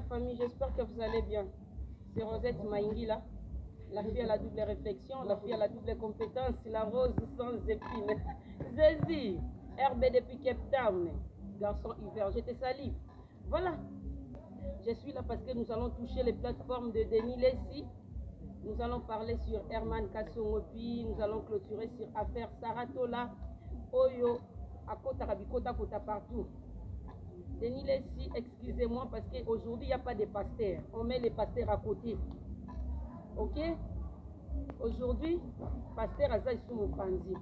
famille, j'espère que vous allez bien. C'est Rosette Maïngila, la fille à la double réflexion, la fille à la double compétence, la rose sans épines. Zézi, RB depuis Cape Town, garçon hiver, je te salue. Voilà, je suis là parce que nous allons toucher les plateformes de Denis Lessi. Nous allons parler sur Herman Kassongopi, nous allons clôturer sur affaire Saratola, Oyo, à Kota Rabikota, Kota partout. Denis Lessi, excusez-moi parce qu'aujourd'hui il n'y a pas de pasteurs. On met les pasteurs à côté. Ok? Aujourd'hui, pasteur Azaï Soumoupanzi.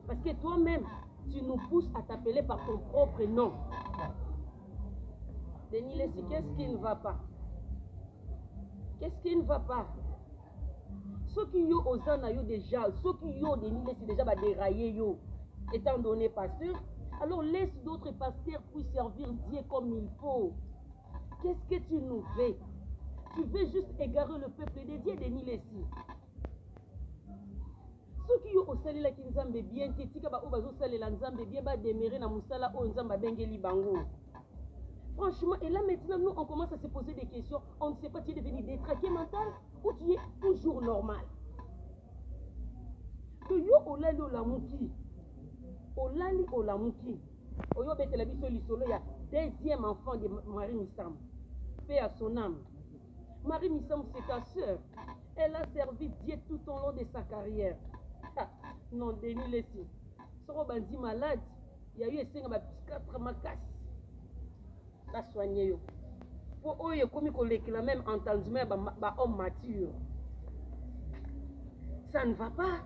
Parce que toi-même, tu nous pousses à t'appeler par ton propre nom. Denis Lessi, qu'est-ce qui ne va pas? Qu'est-ce qui ne va pas? Ceux qui ont osé yo déjà, ceux qui ont Denis Lessi déjà va dérailler yo, étant donné pasteur. Alors laisse d'autres pasteurs pour servir Dieu comme il faut. Qu'est-ce que tu nous fais? Tu veux juste égarer le peuple de Dieu, Denis Lessi. Ceux qui ont osé la kinzambe bien, qui tika ba obazo sale la nzambe bien ba demeurer na musala o nzamba bengeli bango. Franchement, et là maintenant nous on commence à se poser des questions. On ne sait pas, tu es devenu détraqué mental ou tu es toujours normal. Que yo olali olamuki. Olali olamuki. Oyo betela biso lisolo ya deuxième enfant de Marie Missam. Paix à son âme. Marie Missam, c'est ta sœur. Elle a servi Dieu tout au long de sa carrière. Ah, non, Denis Lessi. Soro bandi malade. Il y a eu essayé de 4 macasse. La soigner yo. Pour eux, il y a comme qu'on même entendu, mais homme mature. Ça ne va pas.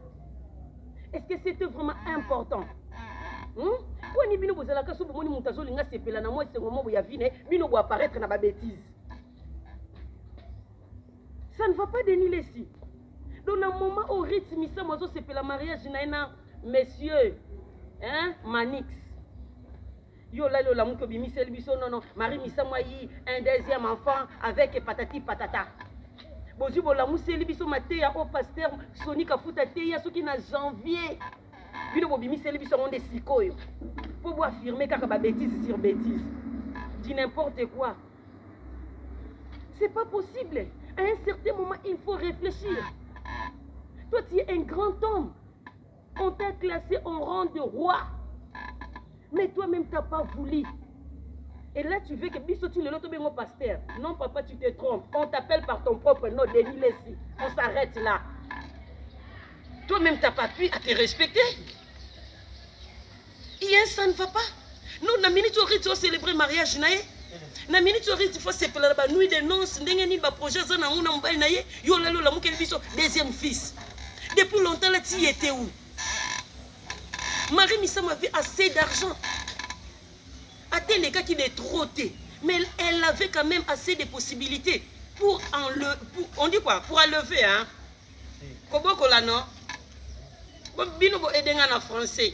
Est-ce que c'était vraiment important? Quand bino bozala ka so bomoni mutazo linga sepela na moi c'est moment où ya vine bino bo apparaître na ba bêtise. Ça ne va pas, Denis Lessi. Dans un moment où rythme ça mozo sepela mariage na monsieur Manix. Yo la la muko bimi sel biso non Marie Missa moi un deuxième enfant avec patati patata. Bozu bola museli biso maté ya au pasteur Sonika Futa te ya soki na janvier. Bino bobimi seli biso monde sikoyo. Pour vous affirmer car ba bêtise sur bêtise. Dis n'importe quoi. C'est pas possible. À un certain moment, il faut réfléchir. Toi, tu es un grand homme. On t'a classé en rang de roi. Mais toi-même, tu n'as pas voulu. Et là, tu veux que biso tu le loto bengo pasteur. Non, papa, tu te trompes. On t'appelle par ton propre nom, Denis Lessi. On s'arrête là. Toi-même, tu n'as pas pu à te respecter. Hier, ça ne va pas. Nous, na minute où tu as célébré le mariage, na minute où il faut se plaindre, la nuit de noces, n'engeni ba projet ça na una mbali na ye, yo la la mukeli biso deuxième fils. Depuis longtemps là, tu étais où? Marie Missa avait assez d'argent. À tel les cas qui est trop té, mais elle avait quand même assez de possibilités pour on dit quoi? Pour enlever hein. Koboko la non. Bino bo edenga na français.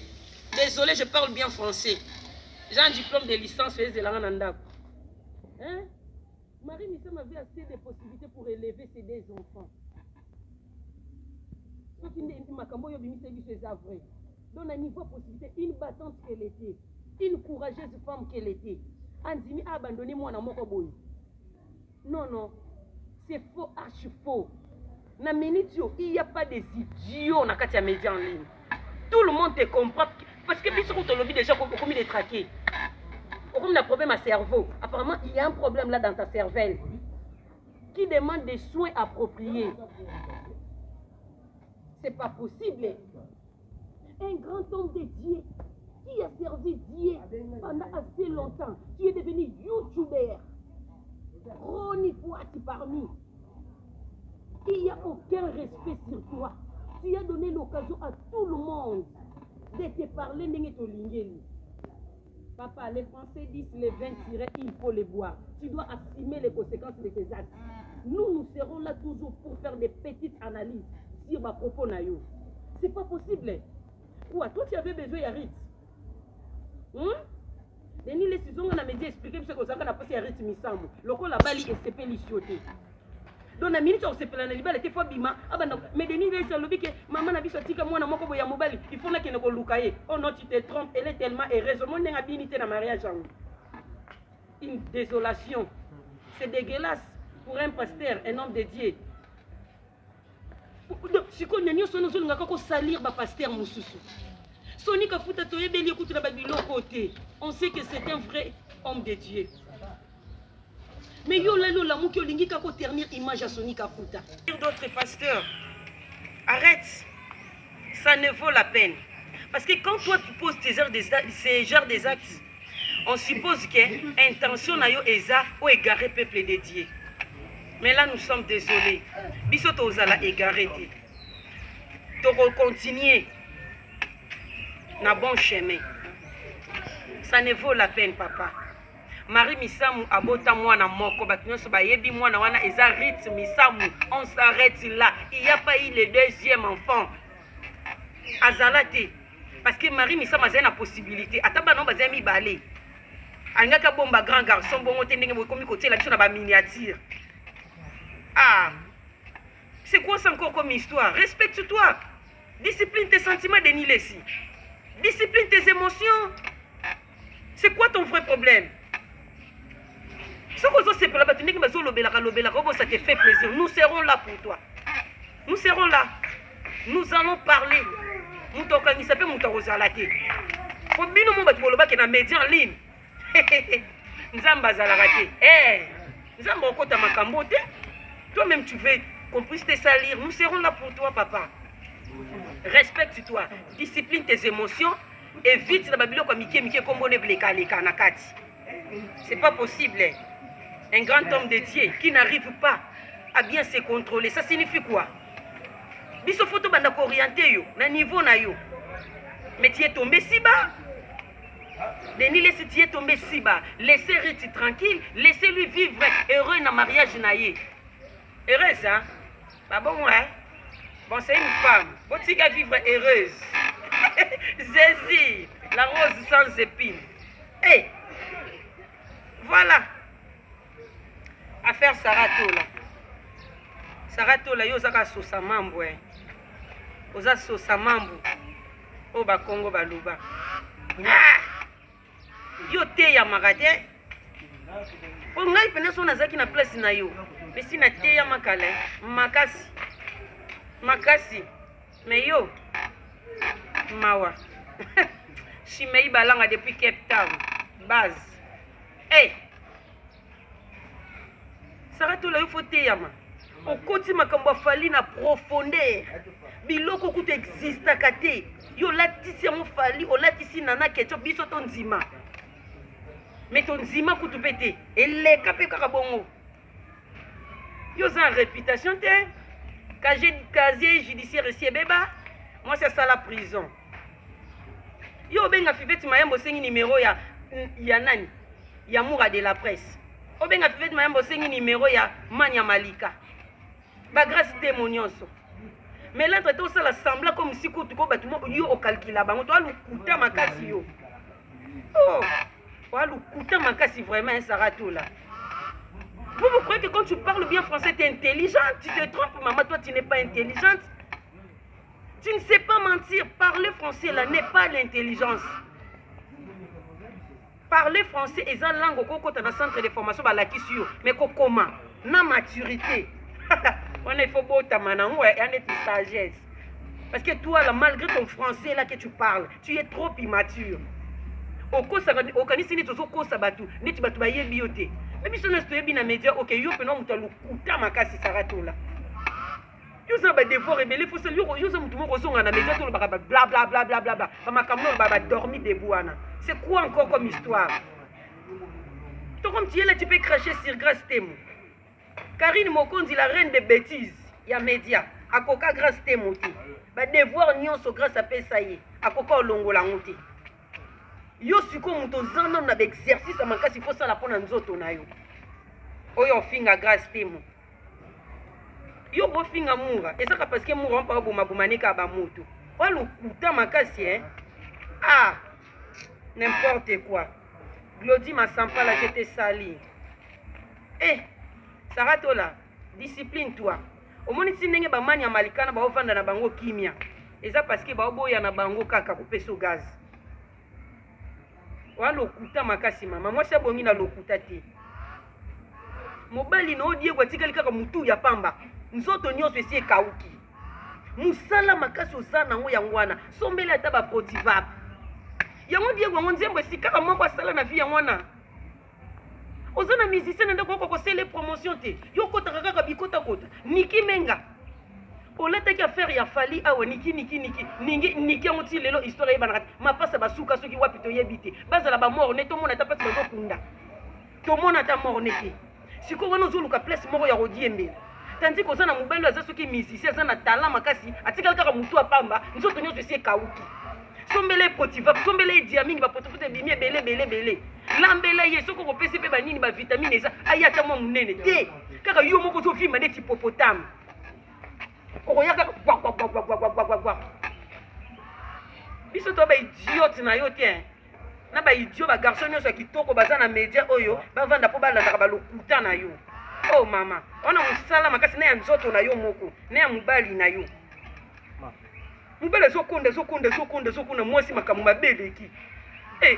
Désolé, je parle bien français. J'ai un diplôme de licence de langue nanda. Hein? Marie Missam avait assez de possibilités pour élever ses 2 enfants. Ce qui n'est pas vrai. Donc, à niveau possibilité, une battante qu'elle était, une courageuse femme qu'elle était. Andimi a abandonné moi dans mon boy. Non, non, c'est faux, archi faux. Na minute, il n'y a pas des idiots dans les médias en ligne. Tout le monde te comprend. Parce que si on te lobby déjà comme il est traqué. Comme il y a un problème à cerveau. Apparemment, il y a un problème là dans ta cervelle qui demande des soins appropriés. C'est pas possible. Un grand homme de Dieu qui a servi Dieu pendant assez longtemps. Tu es devenu youtubeur. Ronnie Fouati parmi. Il n'y a aucun respect sur toi. Tu as donné l'occasion à tout le monde de te parler n'engito lingeli. Papa, les Français disent les 20 tirés, il faut les boire. Tu dois assumer les conséquences de tes actes. Nous serons là toujours pour faire des petites analyses sur ma propos nayo. C'est pas possible. Quoi, toi tu avais besoin de rythme. Denis Lessi on a médias expliqué ce que ça a passé à rythme Missambo. Le coup la bali et CP l'issioté. Donc la minute on se plaint na libala te fois bima abana mais Denis Lessi lobi que maman na biso tika mwana moko boya mobali il faut na ke ko lukaye. Oh non tu te trompes, elle est tellement heureuse. Mon ndenga binité na mariage. Une désolation. C'est dégueulasse pour un pasteur, un homme de Dieu. Si on a salir ba pasteur mususu. Soni kafuta toyebeli ekutu na babilo côté. On sait que c'est un vrai homme de Dieu. Mais yo la muki olingi kako ternir image à Soni kafuta. D'autres pasteurs, arrête. Ça ne vaut la peine. Parce que quand toi tu poses ces genres des actes, on suppose que intention na yo eza ou égarer peuple de Dieu. Mais là nous sommes désolés. Biso tozala égaré. Tu continuer na bon chemin. Ça ne vaut la peine, papa. Marie Misamu abota mwana moko batunyoso bayebi mwana wana eza Rit Misamu. On s'arrête là. Il n'y a pas eu le deuxième enfant. Azalate. Parce que Marie Misamu a une possibilité. Ataba non bazemi balé. Alingaka bomba grand garçon bongo tendenge bokomi côté la biso na ba miniature. Ah. C'est quoi ça encore comme histoire? Respecte-toi. Discipline tes sentiments, Denis Lessi. Discipline tes émotions. C'est quoi ton vrai problème? Ça te fait plaisir. Nous serons là pour toi. Nous serons là. Nous allons parler. Nous t'organisons pas Rosalate. Pour bien nous mettre dans médias en ligne. Nzamba Zalarate. Nzamba okota makambote. Toi-même tu veux qu'on puisse te salir. Nous serons là pour toi, papa. Respecte-toi, discipline tes émotions, évite la babylone comme Mickey comme on est bleka les kanakati. C'est pas possible. Un grand homme de Dieu qui n'arrive pas à bien se contrôler, ça signifie quoi? Biso photo banda orienté yo, na niveau na yo. Mais tu es tombé si bas. Denis laisse tu es tombé si bas. Laissez Riti tranquille, laissez-lui vivre heureux dans le mariage naïe. Heureuse, hein? Pas bon, hein? Bon, c'est une femme. Botika vivre heureuse. Zézi, la rose sans épines. Hey, voilà. Affaire Saratola. Saratola, yo zaka sosa mambo, hein. Oza sosa mambo. O ba Congo baluba. Ah! Yo te ya magade. O ngai pena so nazaki na place na yo. Mais si na te ya makale, makasi. Makasi. Mais yo, mawa. Chimei balanga depuis Cape Town. Base. Hey! Saratola yo faut te yama. Au côté makambo fali na profondeur. Biloko kutu exista kate. Yo latisi mo fali, o latisi nana kecho biso ton zima. Mais ton zima kutu pete. Elle kapé kaka bongo. Yo za réputation te. Casier judiciaire ici beba. Moi c'est ça la prison. Yo benga fiveti mayambo sengi numéro ya nani? Ya Moura de la presse. O benga fiveti mayambo sengi numéro ya Manya Malika. Ba grâce témoignage. Mais là tu ça la sembla comme si tu ko batumo yo o calcula bango to alukuta makasi yo. Oh, alukuta makasi vraiment ça rato là. Vous croyez que quand tu parles bien français, tu es intelligente? Tu te trompes, maman, toi tu n'es pas intelligente. Tu ne sais pas mentir. Parler français là n'est pas l'intelligence. Parler français est une langue au centre de formation à la question. Mais comment? Na maturité. On est faut beau tamana, ouais, on est sagesse. Parce que toi là, malgré ton français là que tu parles, tu es trop immature. Au kanisini tozo ko sabatu, neti batu ba yebi yote. Mais si on est stoyé bien média, ok, yo pe no mutalu kuta makasi Saratola. Yo za ba devoir rebelle, faut se yo za mutumo kozonga na média to bla bla bla bla bla bla. Ba makamno ba dormi debout ana. C'est quoi encore comme histoire? Toi comme tu es là, tu peux cracher sur Grâce Temo. Karine Mokonzi, la reine de bêtises, ya média. Akoka Grâce Temo ti. Ba devoir nyonso grâce à pesaye. Akoka olongola ngoti. Yo siko muto zano na exercice amakasi faut ça la pona nzoto na yo. Oyo finga Grâce Temo. Yo bo finga Moura, et ça parce que Moura on pas boma bomanika ba moto. Walu kuta makasi hein. Ah, n'importe quoi. Glody Massampa là j'étais sali. Eh, Saratola, discipline-toi. Au moins si ndenge ba manya malikana ba ovanda na bango kimia. Et ça parce que ba oboya na bango kaka kupeso gaz. Wa lokuta makasi mama, moi c'est bongi na lokuta te. mobali na odie kwa tikali kaka mutu ya pamba nzoto nyonso esi ekauki musala makasi oza nango yango wana sombeli ata baprotivable yango die gwango nzembo esikaka moko asala na vie yango wana oza na musicien na ndeko okokosele promotion te yo kotaka kaka bikotakota niki menga olataki affaire ya fali awa niki yango ti lelo histoire ebanaka te mapasa basuka soki wapi toyebi te bazala bamorne tomona ata mpasi bazokunda tomona ata morne te sikoyo wana ozoluka place moko ya kodiembela tandis koza na mobali aza soki musicien aza na tala makasi atikali kaka mutu apamba nzoto nyonso esi ekauki sombele potiva sombele edia mingi bapotopoto ebimi ebele lambela ye soki okopesi mpe banini bavitamine eza aye ata mwa monene te kaka yo moko ozovimba neti hipopotame okoya kaka gwagwagwagwagwagwagwa biso to baidiote na yo te na baidio bagarson nyonso ya kitoko baza na media oyo bavanda mpo balandaka balokuta na yo oh mama wana mosala makasi na ya nzoto na yo moko na ya mobali na yo mobali ezokonda mwasi makambo mabeleki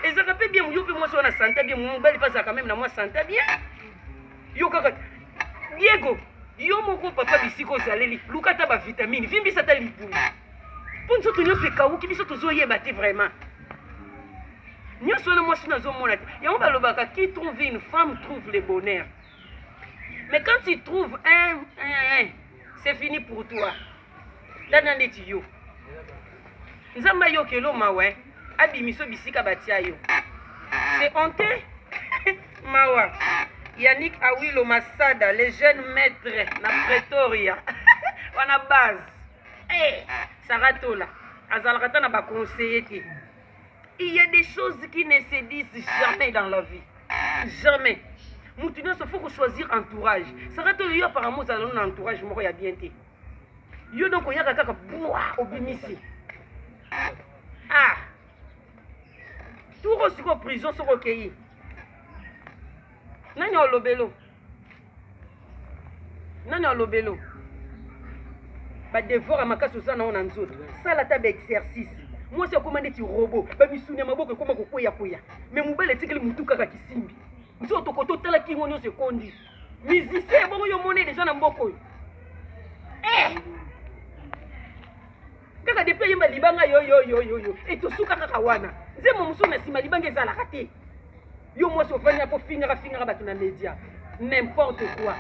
ezaka mpe bien yo mpe mwasi wana santa bien mobali mpe azalaka meme na mwa santa bien yo kaka diego yo moko papa bisika ozaleli luka ata bavitamine vimbisa ata libulu mpo nzoto nyonso ekawuki biso tozoyeba te vraiment nyonso wana mwasi nazomona te yango balobaka qui trouve une femme trouve le bonheur mais quand tu trouves un c'est fini pour toi tana ndeti yo nzambe ayokelo mawe abimiso bisika batia yo c'est honte mawa Yannick Awilo Masada les jeunes maîtres na Pretoria wana base Saratola azalaka ta na baconseiller te il y a des choses qui ne se disent jamais dans la vie jamais mutu nyonso faut choisir entourage Saratola yo apparemment ozala na entourage moko ya bien te yo donc oyaka kaka bwa obimisi turo siko prison soko okei nani olobelo badevora makasi oza na ona nzoto sala ta baexercice mwasi akoma neti robo bamisuni ya maboko ekoma kokweyakoya me mobali etikeli mutu kaka kisimbi nzoto kototala kingo nyonso ekondi musicien bongo yo mone deja na mboko oyo kaka depuis yemba libanga yo etosuka kaka wana nzembo mosusu na nsima libanga ezalaka te yo mwasi ofanya po fingaka bato na media n'importe quoi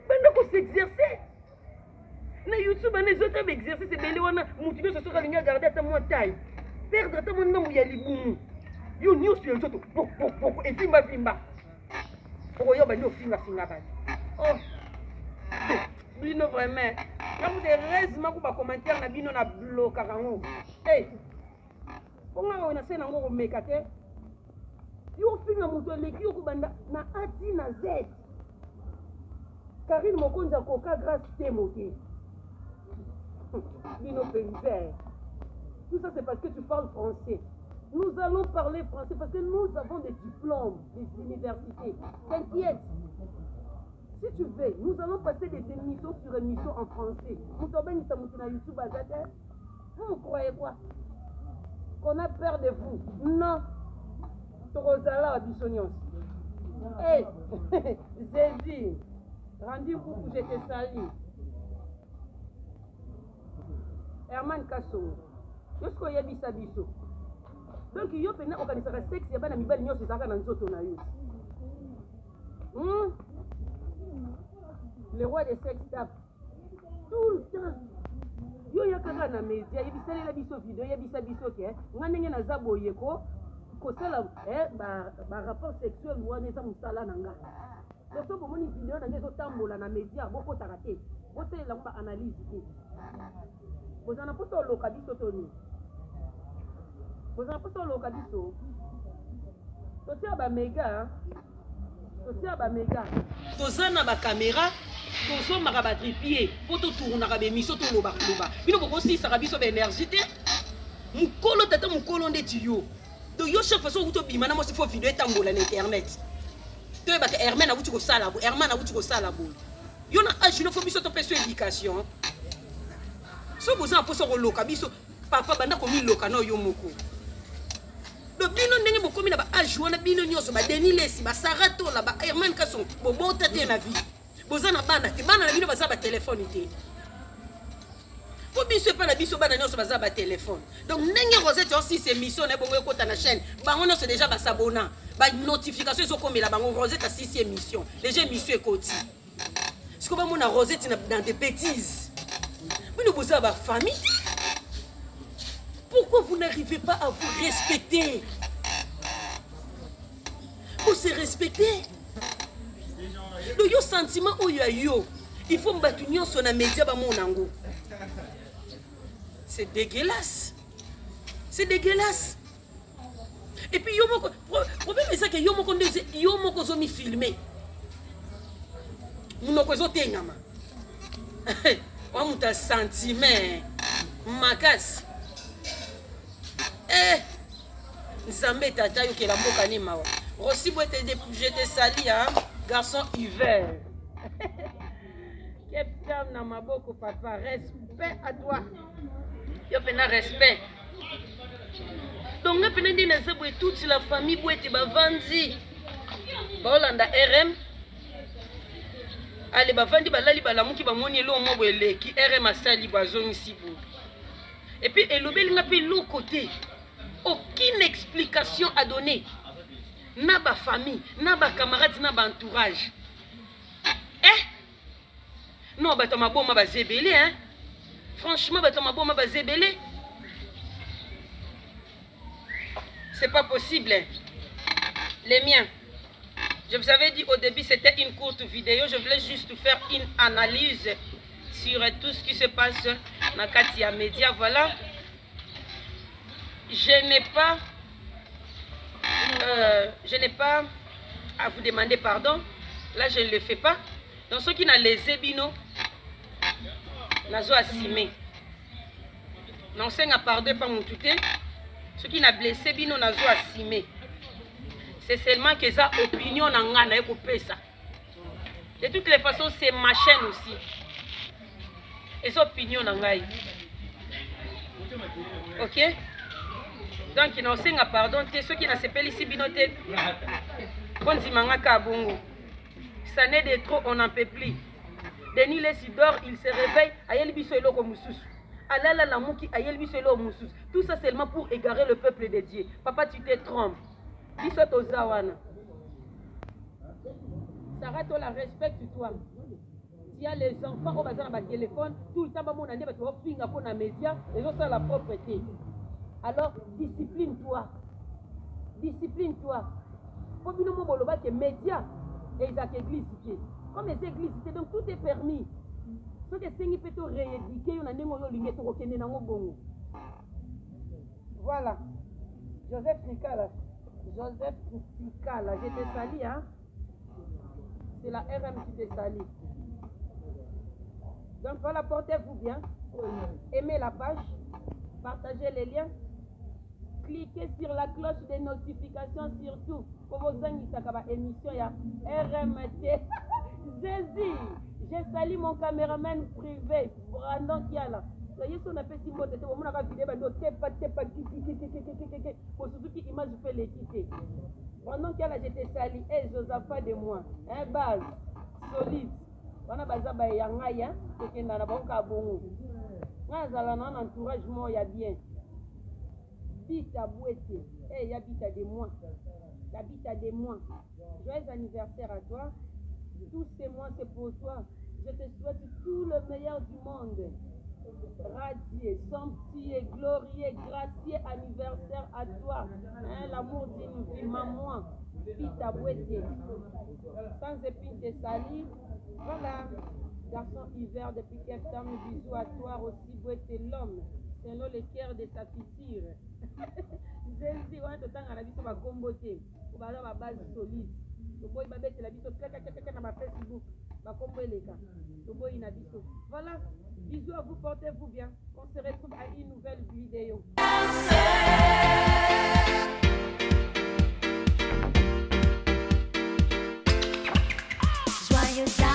banda kosexercer na youtube ana ezota baexercice ebele wana motu nyonso soki alingi agarde ata mwa taille perdre ata mwa ndambo ya libumu yo nyonso ya nzoto pokopoko evimbavimba okoyo bandi ofingafinga bato bino vraiment nakude heureusement ko bacommentaire na bino na blokaka ngo ponga oyo na se nango komeka te yo ofinga moto eleki yo kobanda na ati na z Karine Mokonzi akoka grâce te moke bino père. Tout ça c'est parce que tu parles français. Nous allons parler français parce que nous avons des diplômes des universités. T'inquiète. Si tu veux, nous allons passer des émissions sur émissions en français. Vous savez, sur YouTube, vous croyez quoi? Qu'on a peur de vous? Non. Torozala Abissonios. Hé, Zézi, rendez-vous, je te salue. Herman Kasso. Yosko yebisa biso. Donc yo pena organisera sexe ya bana mibali nyonso ezaka na nzoto na yo. Le roi des sex tapes. Tout le temps. Yo yakaka na media yebisalela biso video yebisa biso ke ngandenge na zaboye ko kosala ba rapport sexuel wana eza musala na nga. Koso bomoni video na ngezo tambola na media boko takate. Botelela ngba analyse te. Bozana poto loka biso toni. Bozana poto loka biso. Totia ba mega. Tozana ba caméra, tozomaka ba tripier, po to tournaka be miso to loba. Bino boko si saka biso ba énergie te. Mukolo tata mukolo ndeti yo. Do yo chaque façon où to bima na mo si fo video etambola na internet. To ba ke Herman na wuti ko sala bo, Herman na wuti ko sala bo. Yo na age no fo biso to peso éducation. So bozana po so ko loka biso papa banda ko mi loka no yo moko. donc bino ndenge bokomi na baage wana bino nyonso badeni lesi basara tola ba herman kason bobota te na vie boza na bana te bana na bino baza batelefone te po biso epa na biso bana nyonso baza batelefone donc ndenge Rosette aussi c'est émission na bongo ekota na chaîne bango nyonso déjà basabona banotification ezokomela bango Rosette asisi émission déjà émission ekoti siko bamona Rosette dans des bêtises bino boza bafamille. Pourquoi vous n'arrivez pas à vous respecter? Vous se respecter. Le yo sentiment où yo, il faut m'battre sur les médias ba mon ango. C'est dégueulasse. C'est dégueulasse. Et puis yo moko problème c'est que yo moko zo mi filmer. Munoko zo tengama. Wa muta sentiment makas. Nzambe tata yo kela mboka ni mawa. Rossi boite je te sali hein, garçon hiver. Captain na maboko papa, respect à toi. Yo pena respect. Donc nga pena ndi na zebo toute la famille boite bavandi. Ba Holanda RM. Allez bavandi balali balamuki bamoni elo mo boeleki RM asali bazongi sibu. Et puis elobeli nga pe l'autre côté. Aucune explication à donner. Na ba famille, na ba camarade, na ba entourage. Non, bah ma bombe ba zébélé, hein. Franchement, bah ma bombe ba zébélé. C'est pas possible. Hein. Les miens. Je vous avais dit au début, c'était une courte vidéo. Je voulais juste faire une analyse sur tout ce qui se passe dans Katia Média. Voilà. Je n'ai pas à vous demander pardon. Là, je ne le fais pas. Donc, ceux qui n'ont les ébino, n'ont assimé. Non, c'est un pardon pas mon touté. Ceux qui n'ont blessé bino, n'ont assimé. C'est seulement que ça opinion n'a pas coupé ça. De toutes les façons, c'est ma chaîne aussi. Et ça opinion n'a pas. Ok? Donc, il y a pardon, ceux qui n'ont pas ici, binoté. Ça n'est de trop, on n'en peut plus. Denis Lessidor, il se réveille, ayel biso eloko mususu. Alala la mouki, ayel biso eloko mususu. Tout ça seulement pour égarer le peuple de Dieu. Papa, tu te trompes. Biso tozawana. Sarah, tu la respecte-toi. Il y a les enfants au bazar dans le téléphone, tout le temps, on a dit que tu vas finir pour les médias, et ça, la propreté. Alors, discipline-toi. Discipline-toi. Pour que nous avons que les médias et les églises. Comme les églises, donc tout est permis. Ce que c'est peut te rééduquer, on a des voilà. Joseph Tricala. Joseph Tricala. Je te salue, hein. C'est la RM qui te salue. Donc voilà, portez-vous bien. Aimez la page. Partagez les liens. Cliquez sur la cloche des notifications surtout pour vos amis émission ya RMT. Jésus, j'ai salué mon caméraman privé Brandon Kiala. Soyez sur la petite mode de mon vidéo pour ceux qui image peut les quitter. Brandon Kiala, je te salue et Josaphat de moi. Un base solide. On a besoin de yangaya et que na banka bongo. Nga zala na entourage mo ya bien. Bita Bouete, hey, y'habite à des mois. Y'habite à des mois. Joyeux anniversaire à toi. Tous ces mois, c'est pour toi. Je te souhaite tout le meilleur du monde. Radié, somptueux, glorieux, gracieux anniversaire à toi. Hein, l'amour d'une vie, maman. Bita Bouete. Sans épine de sali. Voilà. Garçon hiver depuis Cape Town, bisous à toi aussi, Bouete l'homme. Selon le cœur de sa future. Jésus, on a tout le temps à la vie sur ma comboté. On va avoir ma base solide. Le boy va mettre la vie sur ma Facebook. Ma combo les gars. Le boy il a dit tout. Voilà. Bisous à vous, portez-vous bien. On se retrouve à une nouvelle vidéo. Joyeux